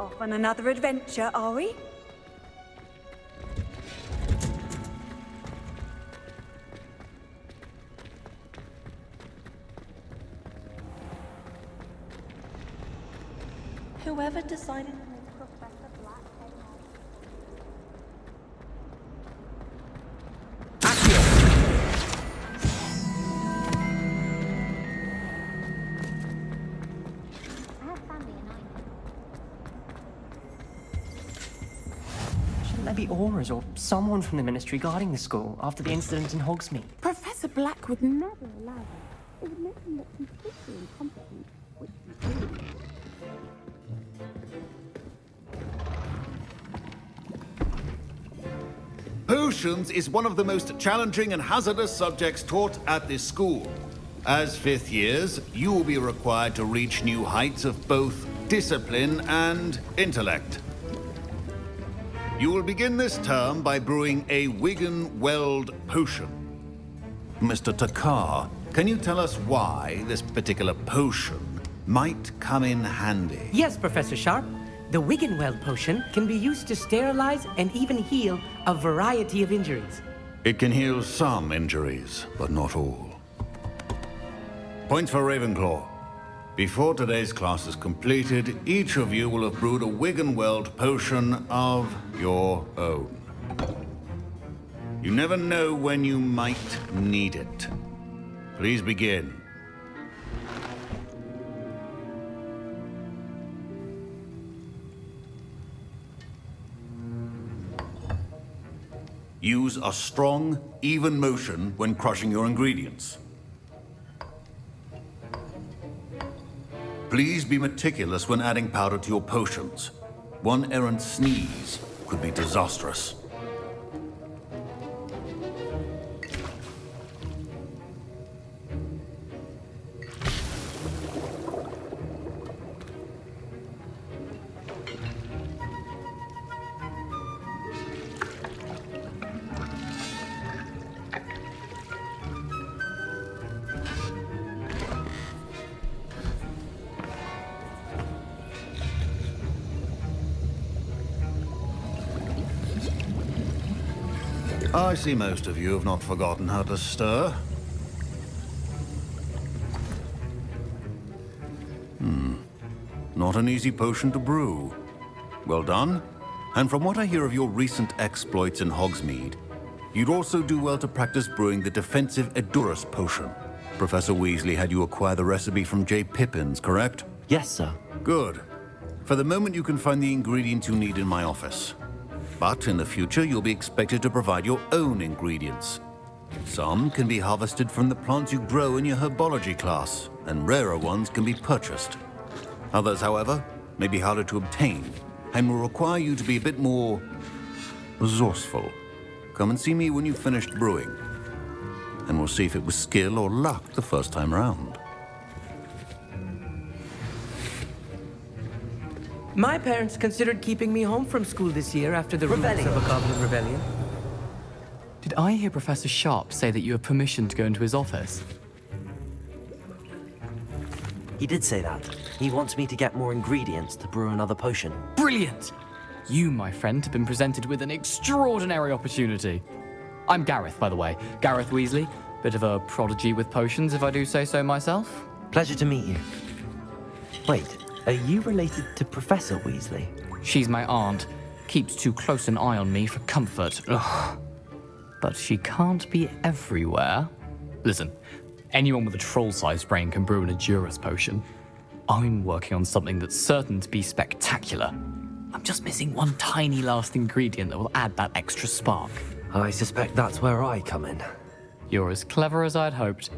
Off on another adventure, are we? Whoever decided to make Professor Black Shouldn't there be auras or someone from the Ministry guarding the school after the incident in Hogsmeade? Professor Black would never allow that. It would make him look completely incompetent, which he did. Potions is one of the most challenging and hazardous subjects taught at this school. As fifth years, you will be required to reach new heights of both discipline and intellect. You will begin this term by brewing a Wigan-Weld potion. Mr. Takar, can you tell us why this particular potion might come in handy? Yes, Professor Sharp. The Wiggenweld potion can be used to sterilize and even heal a variety of injuries. It can heal some injuries, but not all. Points for Ravenclaw. Before today's class is completed, each of you will have brewed a Wiggenweld potion of your own. You never know when you might need it. Please begin. Use a strong, even motion when crushing your ingredients. Please be meticulous when adding powder to your potions. One errant sneeze could be disastrous. I see most of you have not forgotten how to stir. Not an easy potion to brew. Well done. And from what I hear of your recent exploits in Hogsmeade, you'd also do well to practice brewing the defensive Edurus potion. Professor Weasley had you acquire the recipe from J. Pippins, correct? Yes, sir. Good. For the moment, you can find the ingredients you need in my office. But in the future, you'll be expected to provide your own ingredients. Some can be harvested from the plants you grow in your herbology class, and rarer ones can be purchased. Others, however, may be harder to obtain, and will require you to be a bit more resourceful. Come and see me when you've finished brewing, and we'll see if it was skill or luck the first time round. My parents considered keeping me home from school this year after the rumors of a Goblin rebellion. Did I hear Professor Sharp say that you have permission to go into his office? He did say that. He wants me to get more ingredients to brew another potion. Brilliant! You, my friend, have been presented with an extraordinary opportunity. I'm Gareth, by the way. Gareth Weasley. Bit of a prodigy with potions, if I do say so myself. Pleasure to meet you. Wait, are you related to Professor Weasley? She's my aunt. Keeps too close an eye on me for comfort. Ugh. But she can't be everywhere. Listen, anyone with a troll-sized brain can brew an Edurus potion. I'm working on something that's certain to be spectacular. I'm just missing one tiny last ingredient that will add that extra spark. I suspect that's where I come in. You're as clever as I'd hoped.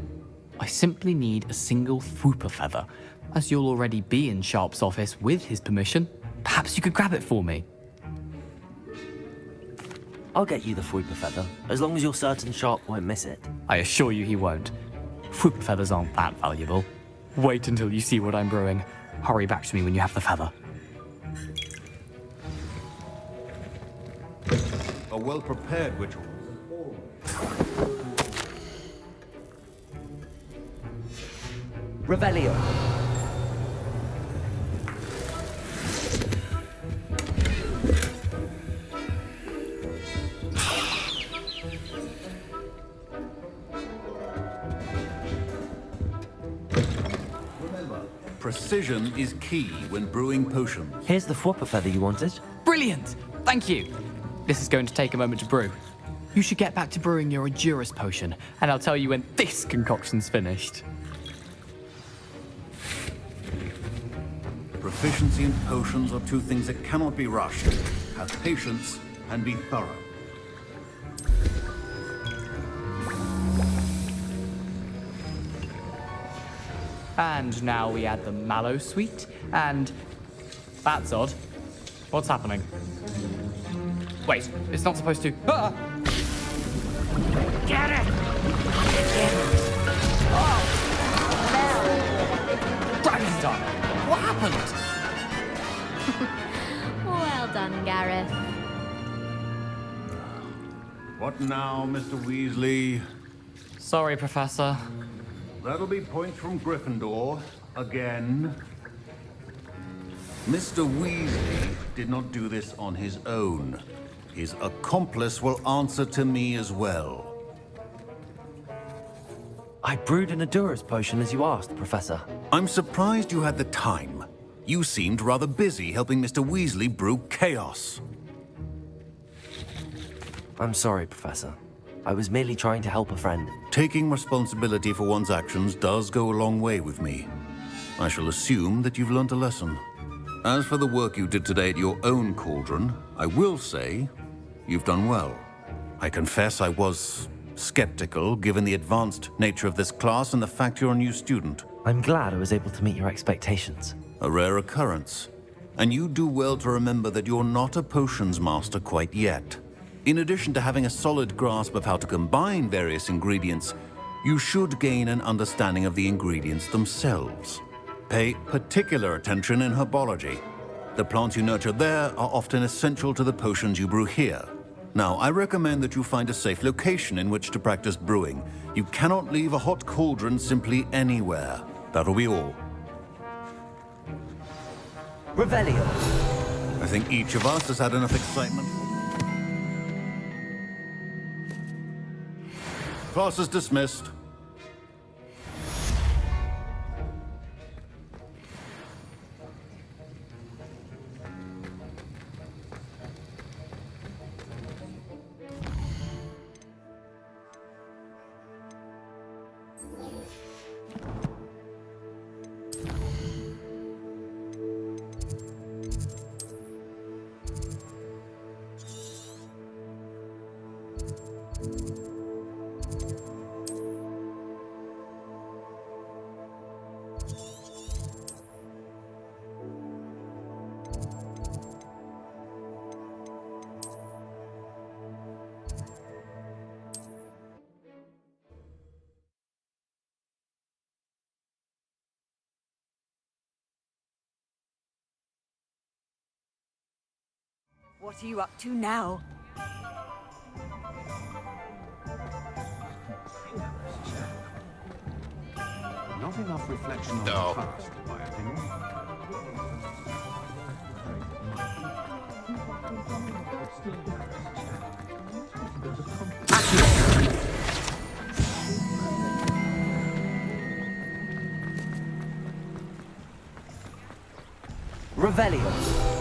I simply need a single Fwooper feather. As you'll already be in Sharp's office with his permission, perhaps you could grab it for me. I'll get you the Fwooper feather, as long as you're certain Sharp won't miss it. I assure you he won't. Fwooper feathers aren't that valuable. Wait until you see what I'm brewing. Hurry back to me when you have the feather. A well-prepared ritual. Revelio. Precision is key when brewing potions. Here's the Fwopper feather you wanted. Brilliant! Thank you. This is going to take a moment to brew. You should get back to brewing your Endurus potion, and I'll tell you when this concoction's finished. Proficiency in potions are two things that cannot be rushed. Have patience and be thorough. And now we add the mallow sweet, and... That's odd. What's happening? Wait, it's not supposed to... Ah! Get it! Oh! Dragon's done! What happened? Well done, Gareth. What now, Mr. Weasley? Sorry, Professor. That'll be points from Gryffindor, again. Mr. Weasley did not do this on his own. His accomplice will answer to me as well. I brewed an Endurus potion as you asked, Professor. I'm surprised you had the time. You seemed rather busy helping Mr. Weasley brew chaos. I'm sorry, Professor. I was merely trying to help a friend. Taking responsibility for one's actions does go a long way with me. I shall assume that you've learnt a lesson. As for the work you did today at your own cauldron, I will say you've done well. I confess I was skeptical, given the advanced nature of this class and the fact you're a new student. I'm glad I was able to meet your expectations. A rare occurrence. And you do well to remember that you're not a potions master quite yet. In addition to having a solid grasp of how to combine various ingredients, you should gain an understanding of the ingredients themselves. Pay particular attention in herbology. The plants you nurture there are often essential to the potions you brew here. Now, I recommend that you find a safe location in which to practice brewing. You cannot leave a hot cauldron simply anywhere. That'll be all. Revelio. I think each of us has had enough excitement. Class is dismissed. What are you up to now? Not enough reflection on the past, in my opinion. Revelio.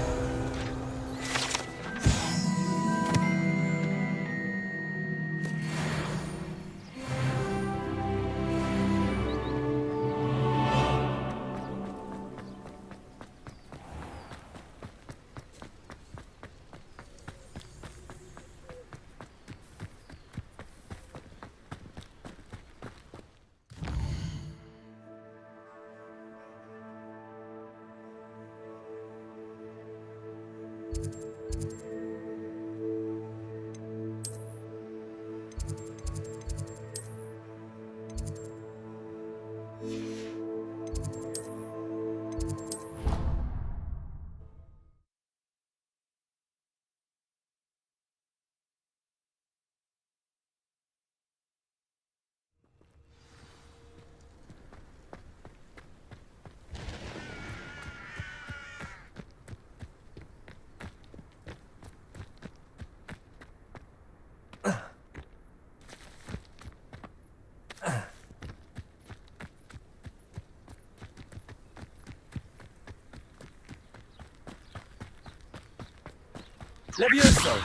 Levioso!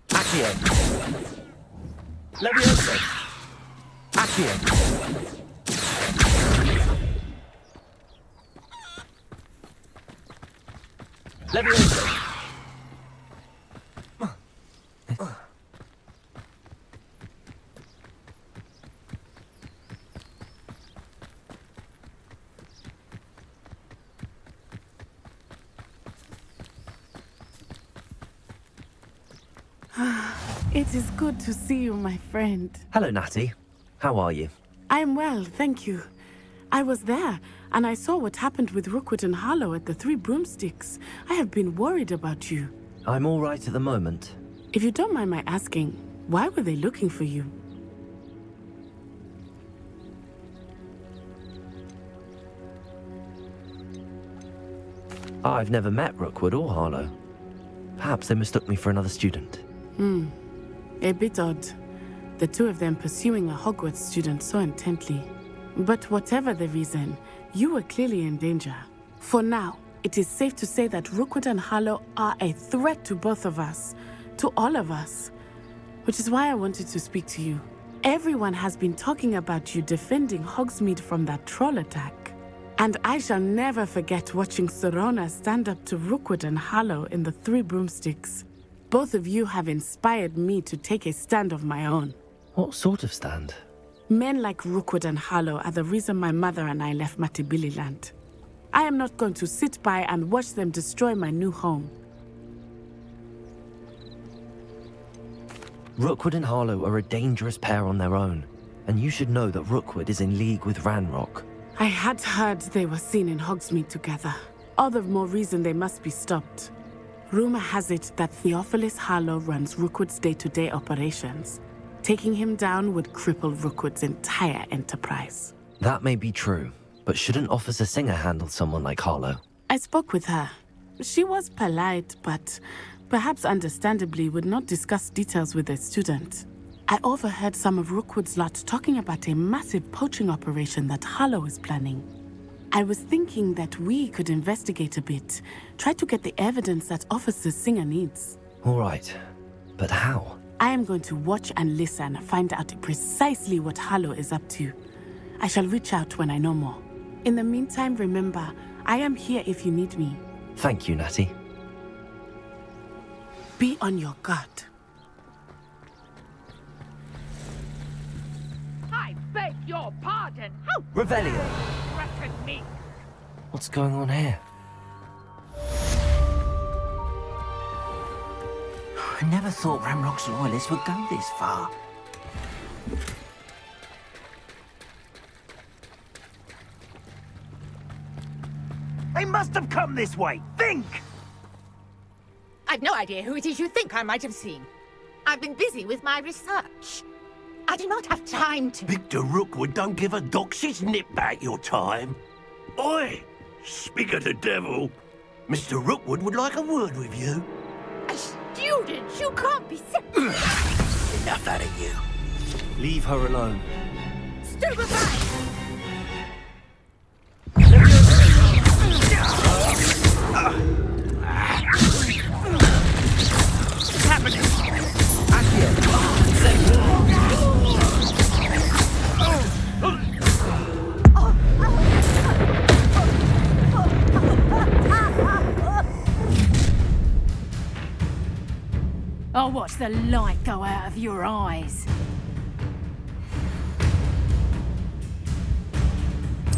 Accio! Levioso! Accio! Levioso! It is good to see you, my friend. Hello, Natty. How are you? I am well, thank you. I was there, and I saw what happened with Rookwood and Harlow at the Three Broomsticks. I have been worried about you. I'm all right at the moment. If you don't mind my asking, why were they looking for you? I've never met Rookwood or Harlow. Perhaps they mistook me for another student. A bit odd. The two of them pursuing a Hogwarts student so intently. But whatever the reason, you were clearly in danger. For now, it is safe to say that Rookwood and Harlow are a threat to both of us. To all of us. Which is why I wanted to speak to you. Everyone has been talking about you defending Hogsmeade from that troll attack. And I shall never forget watching Serona stand up to Rookwood and Harlow in the Three Broomsticks. Both of you have inspired me to take a stand of my own. What sort of stand? Men like Rookwood and Harlow are the reason my mother and I left Matabeleland. I am not going to sit by and watch them destroy my new home. Rookwood and Harlow are a dangerous pair on their own, and you should know that Rookwood is in league with Ranrock. I had heard they were seen in Hogsmeade together. All the more reason they must be stopped. Rumor has it that Theophilus Harlow runs Rookwood's day-to-day operations. Taking him down would cripple Rookwood's entire enterprise. That may be true, but shouldn't Officer Singer handle someone like Harlow? I spoke with her. She was polite, but perhaps understandably would not discuss details with a student. I overheard some of Rookwood's lot talking about a massive poaching operation that Harlow is planning. I was thinking that we could investigate a bit, try to get the evidence that Officer Singer needs. All right, but how? I am going to watch and listen, find out precisely what Harlow is up to. I shall reach out when I know more. In the meantime, remember, I am here if you need me. Thank you, Natty. Be on your guard. I beg your pardon. How Revelio! threaten me? What's going on here? I never thought Ranrock's royalists would go this far. They must have come this way! Think! I've no idea who it is you think I might have seen. I've been busy with my research. I do not have time to... Victor Rookwood don't give a doxy's nip back your time. Oi! Speak of the devil. Mr. Rookwood would like a word with you. A student? You can't be sick. Enough out of you. Leave her alone. Stupefy! What's happening? I'll watch the light go out of your eyes.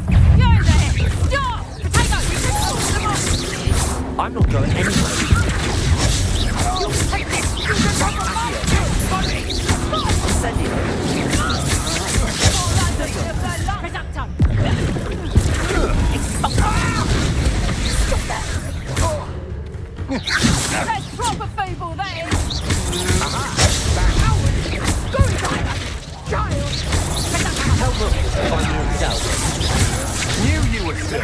You're there! Stop! Potato, you can hold them off! I'm not going anywhere. You'll take this! You can take a light! That's proper feeble, that is! Knew you were still.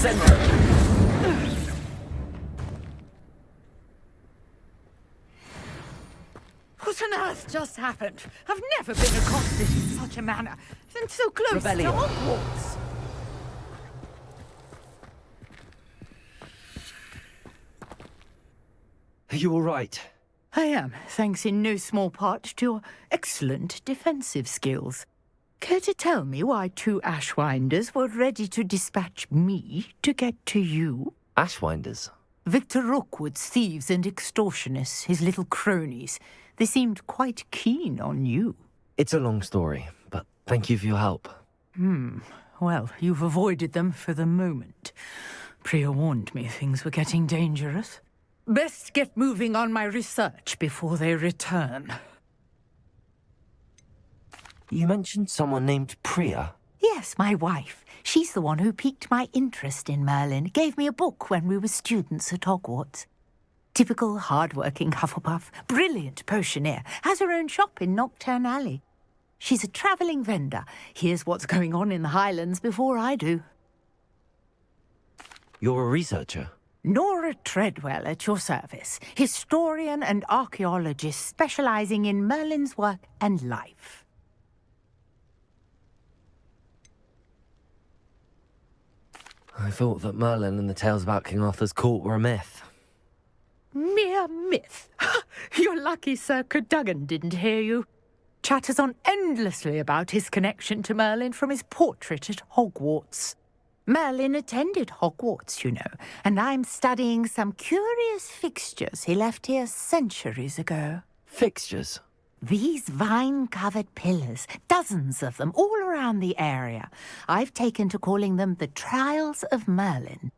Send her! What on earth just happened? I've never been accosted in such a manner, and so close Rebellion. to Hogwarts. Are you all right? I am, thanks in no small part to your excellent defensive skills. Care to tell me why 2 Ashwinders were ready to dispatch me to get to you? Ashwinders? Victor Rookwood's thieves and extortionists, his little cronies. They seemed quite keen on you. It's a long story, but thank you for your help. Well, you've avoided them for the moment. Priya warned me things were getting dangerous. Best get moving on my research before they return. You mentioned someone named Priya. Yes, my wife. She's the one who piqued my interest in Merlin. Gave me a book when we were students at Hogwarts. Typical hard-working Hufflepuff, brilliant potioneer, has her own shop in Nocturne Alley. She's a travelling vendor. Hears what's going on in the Highlands before I do. You're a researcher? Nora Treadwell at your service, historian and archaeologist specialising in Merlin's work and life. I thought that Merlin and the tales about King Arthur's court were a myth. Mere myth. You're lucky Sir Cadogan didn't hear you. Chatters on endlessly about his connection to Merlin from his portrait at Hogwarts. Merlin attended Hogwarts, you know, and I'm studying some curious fixtures he left here centuries ago. Fixtures? These vine-covered pillars, dozens of them, all around the area. I've taken to calling them the Trials of Merlin.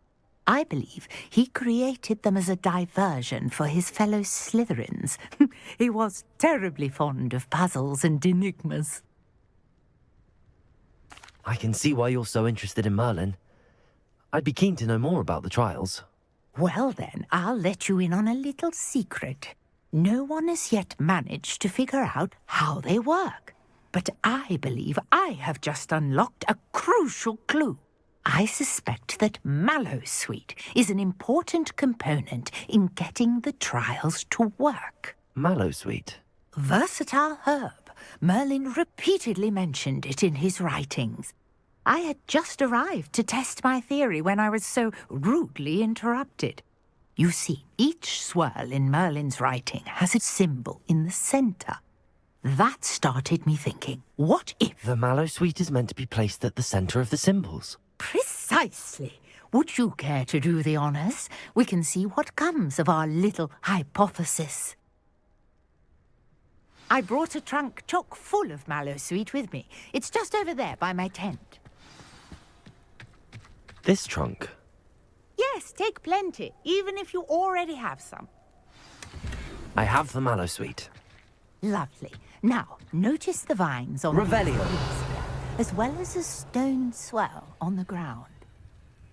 I believe he created them as a diversion for his fellow Slytherins. He was terribly fond of puzzles and enigmas. I can see why you're so interested in Merlin. I'd be keen to know more about the trials. Well then, I'll let you in on a little secret. No one has yet managed to figure out how they work. But I believe I have just unlocked a crucial clue. I suspect that Mallowsweet is an important component in getting the trials to work. Mallowsweet? Versatile herb. Merlin repeatedly mentioned it in his writings. I had just arrived to test my theory when I was so rudely interrupted. You see, each swirl in Merlin's writing has a symbol in the centre. That started me thinking, what if... The Mallowsweet is meant to be placed at the centre of the symbols. Precisely. Would you care to do the honours? We can see what comes of our little hypothesis. I brought a trunk chock full of Mallowsweet with me. It's just over there by my tent. This trunk? Yes, take plenty, even if you already have some. I have the Mallowsweet. Lovely. Now, notice the vines on Revelio. the trees, as well as a stone swell on the ground.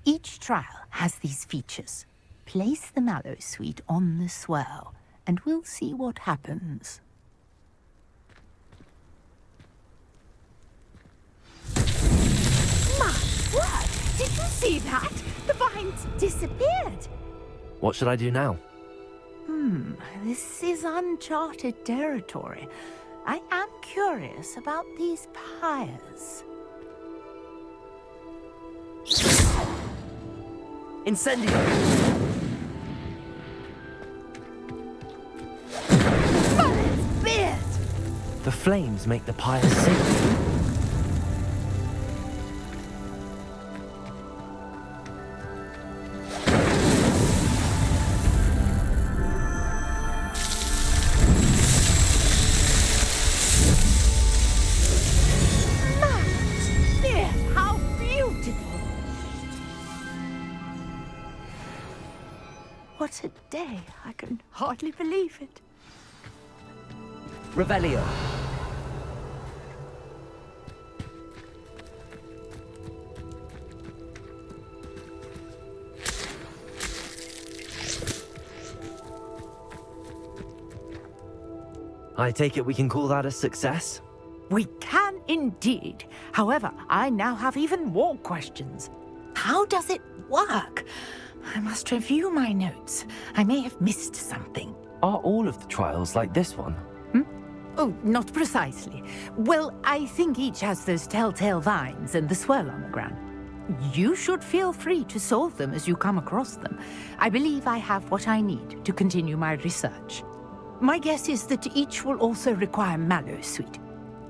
Each trial has these features. Place the Mallowsweet on the swell, and we'll see what happens. My word! Did you see that? The vines disappeared. What should I do now? This is uncharted territory. I am curious about these pyres. Incendio! Merlin's beard! The flames make the pyres sing. What a day. I can hardly believe it. Revelio. I take it we can call that a success? We can indeed. However, I now have even more questions. how does it work? I must review my notes. I may have missed something. Are all of the trials like this one? Oh, not precisely. Well, I think each has those telltale vines and the swirl on the ground. You should feel free to solve them as you come across them. I believe I have what I need to continue my research. My guess is that each will also require mallow sweet,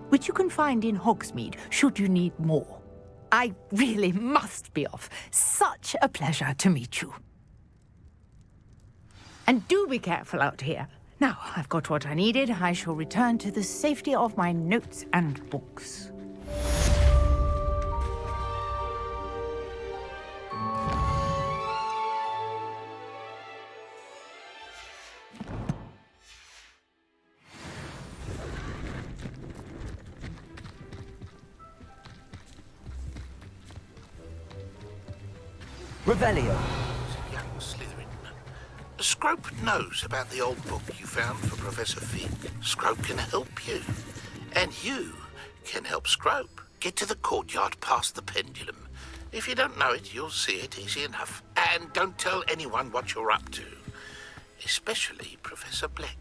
which you can find in Hogsmeade should you need more. I really must be off. Such a pleasure to meet you. And do be careful out here. Now, I've got what I needed. I shall return to the safety of my notes and books. Revelio. Young Slytherin. Scrope knows about the old book you found for Professor Fig. Scrope can help you. And you can help Scrope. Get to the courtyard past the pendulum. If you don't know it, you'll see it easy enough. And don't tell anyone what you're up to. Especially Professor Black.